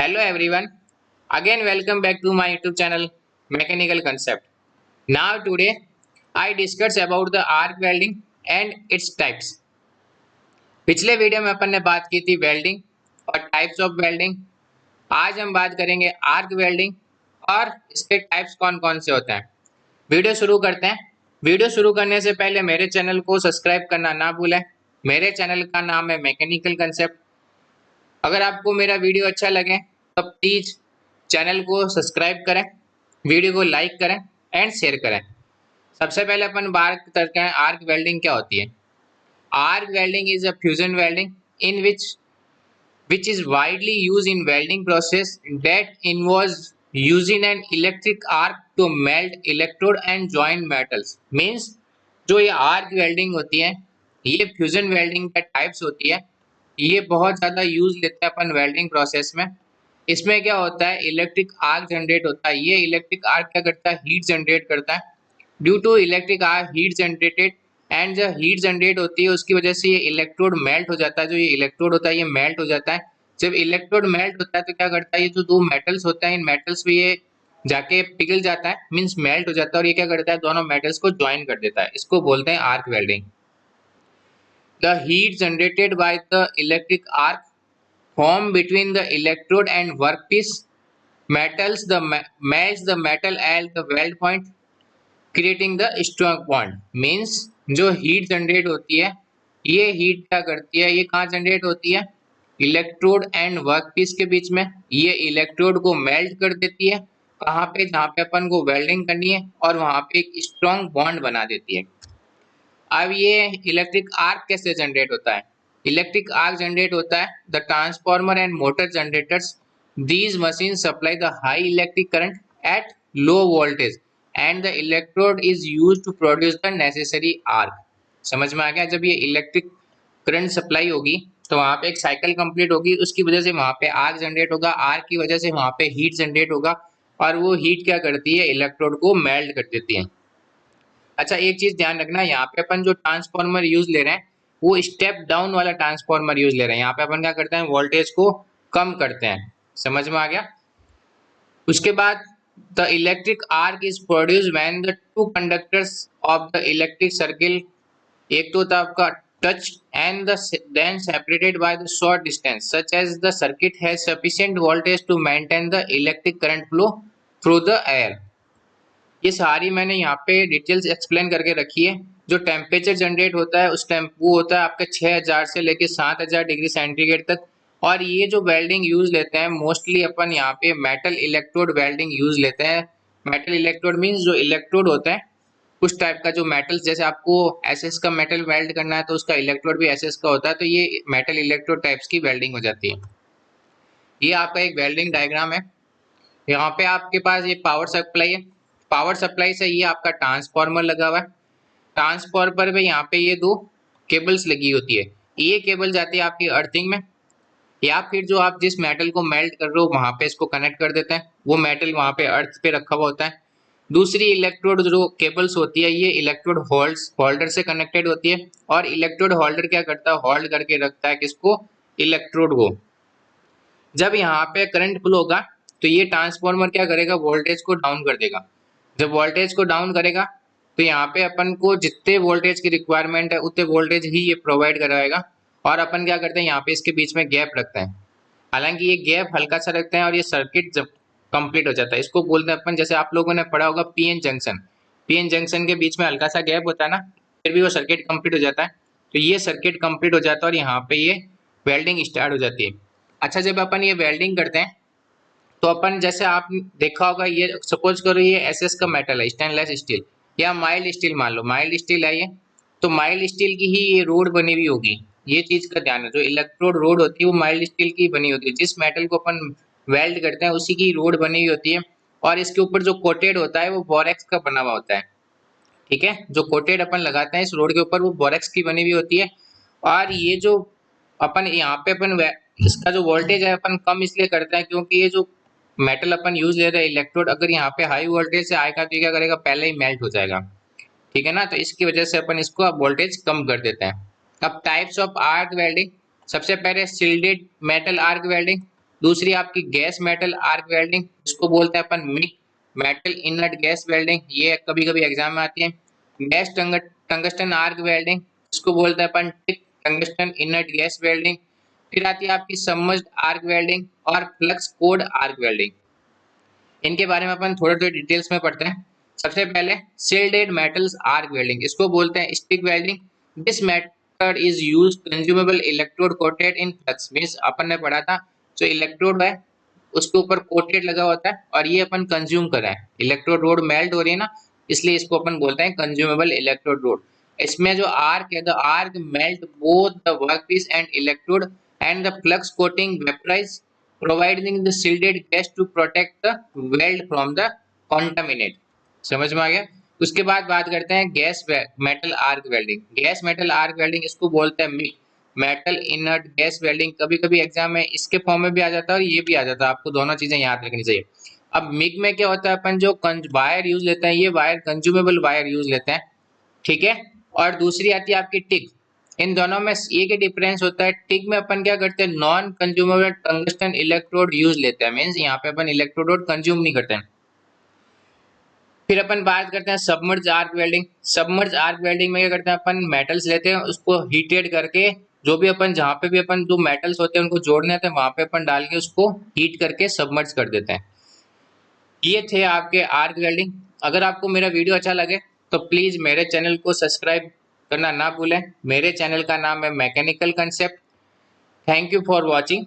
Hello everyone. Again welcome back to my YouTube channel Mechanical Concept. Now today I discuss about the arc welding and its types. पिछले video में अपन ने बात की थी welding और types of welding. आज हम बात करेंगे आर्क वेल्डिंग और इसके टाइप्स कौन कौन से होते हैं। वीडियो शुरू करते हैं। वीडियो शुरू करने से पहले मेरे चैनल को सब्सक्राइब करना ना भूलें। मेरे चैनल का नाम है मैकेनिकल कंसेप्ट। अगर आपको मेरा वीडियो अच्छा लगे तो प्लीज चैनल को सब्सक्राइब करें, वीडियो को लाइक करें एंड शेयर करें। सबसे पहले अपन बात करते हैं आर्क वेल्डिंग क्या होती है। Arc welding is a fusion welding in which is widely used in welding process that involves using an electric arc to melt electrode and join metals. Means जो ये आर्क वेल्डिंग होती है ये fusion welding का types होती है। ये बहुत ज़्यादा यूज लेते हैं अपन वेल्डिंग प्रोसेस में। इसमें क्या होता है, इलेक्ट्रिक आर्क जनरेट होता है। ये इलेक्ट्रिक आर्क क्या करता है, हीट जनरेट करता है। Due to electric arc heat generated and जब हीट जनरेट होती है उसकी वजह से ये इलेक्ट्रोड मेल्ट हो जाता है। जो ये इलेक्ट्रोड होता है ये मेल्ट हो जाता है। जब इलेक्ट्रोड मेल्ट होता है तो क्या करता है, ये जो दो मेटल्स होते हैं इन मेटल्स पे ये जाके पिघल जाता है, मींस मेल्ट हो जाता है और ये क्या करता है, दोनों मेटल्स को ज्वाइन कर देता है। इसको बोलते हैं arc welding. The heat generated by the electric arc form between the electrode and workpiece metals melts the metal at the weld point creating the strong bond. means जो हीट जनरेट होती है ये हीट क्या करती है, ये कहाँ generate होती है, इलेक्ट्रोड एंड वर्कपीस के बीच में। ये इलेक्ट्रोड को मेल्ट कर देती है कहाँ पे, जहाँ पे अपन को वेल्डिंग करनी है और वहाँ पे एक स्ट्रॉन्ग बॉन्ड बना देती है। अब ये इलेक्ट्रिक आर्क कैसे जनरेट होता है। इलेक्ट्रिक आर्क जनरेट होता है the transformer and motor generators these machine supply the high electric current at low voltage and the electrode is used to produce the necessary arc. समझ में आ गया। जब ये इलेक्ट्रिक करंट सप्लाई होगी तो वहाँ पे एक साइकिल कंप्लीट होगी, उसकी वजह से वहाँ पे आर्क जनरेट होगा। आर्क की वजह से वहाँ पे हीट जनरेट होगा और वो हीट क्या करती है, इलेक्ट्रोड को मेल्ट कर देती है। अच्छा एक चीज ध्यान रखना, यहाँ पे अपन जो ट्रांसफॉर्मर यूज ले रहे हैं वो स्टेप डाउन वाला ट्रांसफॉर्मर यूज ले रहे हैं। यहाँ पे अपन क्या करते हैं, वोल्टेज को कम करते हैं। समझ में आ गया। उसके बाद the electric arc is produce when the two conductors of the electric circle, एक तो होता है आपका touch and then separated by the short distance such as the circuit has sufficient voltage to maintain the electric current flow through the air. ये सारी मैंने यहाँ पे डिटेल्स एक्सप्लेन करके रखी है। जो टेम्परेचर जनरेट होता है उस टाइम वो होता है आपका 6000 से लेके 7000 डिग्री सेंटीग्रेड तक। और ये जो वेल्डिंग यूज लेते हैं मोस्टली अपन यहाँ पे मेटल इलेक्ट्रोड वेल्डिंग यूज लेते हैं। मेटल इलेक्ट्रोड मीन्स जो इलेक्ट्रोड होता है कुछ टाइप का, जो मेटल्स, जैसे आपको एसएस का मेटल वेल्ड करना है तो उसका इलेक्ट्रोड भी एसएस का होता है, तो ये मेटल इलेक्ट्रोड टाइप्स की वेल्डिंग हो जाती है। ये आपका एक वेल्डिंग डायग्राम है। यहाँ पे आपके पास ये पावर सप्लाई है। पावर सप्लाई से ये आपका ट्रांसफॉर्मर लगा हुआ है। ट्रांसफॉर्मर पे यहाँ पे ये दो केबल्स लगी होती है। ये केबल जाती है आपकी अर्थिंग में, या फिर जो आप जिस मेटल को मेल्ट कर रहे हो वहां पे इसको कनेक्ट कर देते हैं। वो मेटल वहां पे अर्थ पे रखा हुआ होता है। दूसरी इलेक्ट्रोड जो केबल्स होती है ये इलेक्ट्रोड होल्डर से कनेक्टेड होती है। और इलेक्ट्रोड होल्डर क्या करता है, होल्ड करके रखता है किसको, इलेक्ट्रोड को। जब यहाँ पे करंट फ्लो होगा तो ये ट्रांसफॉर्मर क्या करेगा, वोल्टेज को डाउन कर देगा। जब वोल्टेज को डाउन करेगा तो यहाँ पे अपन को जितने वोल्टेज की रिक्वायरमेंट है उतने वोल्टेज ही ये प्रोवाइड करवाएगा। और अपन क्या करते हैं, यहाँ पे इसके बीच में गैप रखते हैं। हालांकि ये गैप हल्का सा रखते हैं और ये सर्किट जब कंप्लीट हो जाता है इसको बोलते हैं अपन, जैसे आप लोगों ने पढ़ा होगा पीएन जंक्शन। पीएन जंक्शन के बीच में हल्का सा गैप होता है ना, फिर भी वो सर्किट कंप्लीट हो जाता है। तो ये सर्किट कंप्लीट हो जाता है और यहाँ पे ये वेल्डिंग स्टार्ट हो जाती है। अच्छा जब अपन ये वेल्डिंग करते हैं तो अपन, जैसे आप देखा होगा, ये सपोज करो ये एसएस का मेटल है, स्टेनलेस स्टील या माइल्ड स्टील, मान लो माइल्ड स्टील है ये, तो माइल्ड स्टील की ही ये रोड बनी हुई होगी। ये चीज का ध्यान है, जो इलेक्ट्रोड रोड होती है वो माइल्ड स्टील की बनी होती है। जिस मेटल को अपन वेल्ड करते हैं उसी की रोड बनी हुई होती है। और इसके ऊपर जो कोटेड होता है वो बोरेक्स का बना हुआ होता है। ठीक है, जो कोटेड अपन लगाते हैं इस रोड के ऊपर वो बोरेक्स की बनी हुई होती है। और ये जो अपन यहाँ पे अपन इसका जो वोल्टेज है अपन कम इसलिए करते हैं क्योंकि ये जो मेटल अपन यूज ले रहे हैं इलेक्ट्रोड, अगर यहाँ पे हाई वोल्टेज से आएगा तो ये क्या करेगा, पहले ही मेल्ट हो जाएगा। ठीक है ना, तो इसकी वजह से अपन इसको अब वोल्टेज कम कर देते हैं। अब टाइप्स ऑफ आर्क वेल्डिंग, सबसे पहले शिल्डेड मेटल आर्क वेल्डिंग। दूसरी आपकी गैस मेटल आर्क वेल्डिंग, इसको बोलते हैं अपन MIG metal inert gas welding, ये कभी कभी एग्जाम में आती है। गैस टंगस्टन आर्क वेल्डिंग, इसको बोलते हैं अपन टिक टंगस्टन इनर्ट गैस वेल्डिंग। फिर आती है आपकी सबमर्ज्ड आर्क वेल्डिंग और फ्लक्स कोड आर्क वेल्डिंग। इनके बारे में अपन थोड़े थोड़े डिटेल्स में पढ़ते हैं। सबसे पहले शिल्डेड मेटल्स आर्क वेल्डिंग, इसको बोलते हैं stick welding. This method is use consumable electrode coated in flux, means अपन ने पढ़ा था जो इलेक्ट्रोड है उसके ऊपर कोटेड लगा होता है और ये अपन कंज्यूम कर रहे हैं। इलेक्ट्रोड रोड मेल्ट हो रही है ना, इसलिए इसको अपन बोलते हैं कंज्यूमेबल इलेक्ट्रोड रोड। इसमें जो आर्क है, the arc melt both the workpiece and electrode and the flux coating vaporise providing the shielded gas to protect the weld from the contaminate। समझ में आ गया। उसके बाद बात करते हैं gas metal arc welding. Gas metal arc welding इसको बोलते हैं MiG metal inert gas welding. कभी कभी एग्जाम में इसके फॉर्म में भी आ जाता है और ये भी आ जाता है, आपको दोनों चीजें याद रखनी चाहिए। अब मिग में क्या होता है, अपन जो वायर यूज लेते हैं, ये वायर कंज्यूमेबल वायर यूज लेते हैं, ठीक है। और दूसरी आती है आपकी टिक। इन दोनों में एक ही डिफरेंस होता है, टिक में अपन क्या करते हैं, non consumable tungsten electrode use लेते हैं, मींस यहाँ पे अपन इलेक्ट्रोड कंज्यूम नहीं करते हैं। फिर अपन बात करते हैं submerge arc welding. Submerge arc welding में क्या करते हैं, अपन मेटल्स लेते हैं, उसको हीटेड करके जो भी अपन जहाँ पे भी अपन जो मेटल्स होते हैं उनको जोड़ने होते हैं वहां पे अपन डाल के उसको हीट करके सबमर्ज कर देते हैं। ये थे आपके आर्क वेल्डिंग। अगर आपको मेरा वीडियो अच्छा लगे तो प्लीज मेरे चैनल को सब्सक्राइब करना ना भूलें। मेरे चैनल का नाम है mechanical concept. Thank you for watching.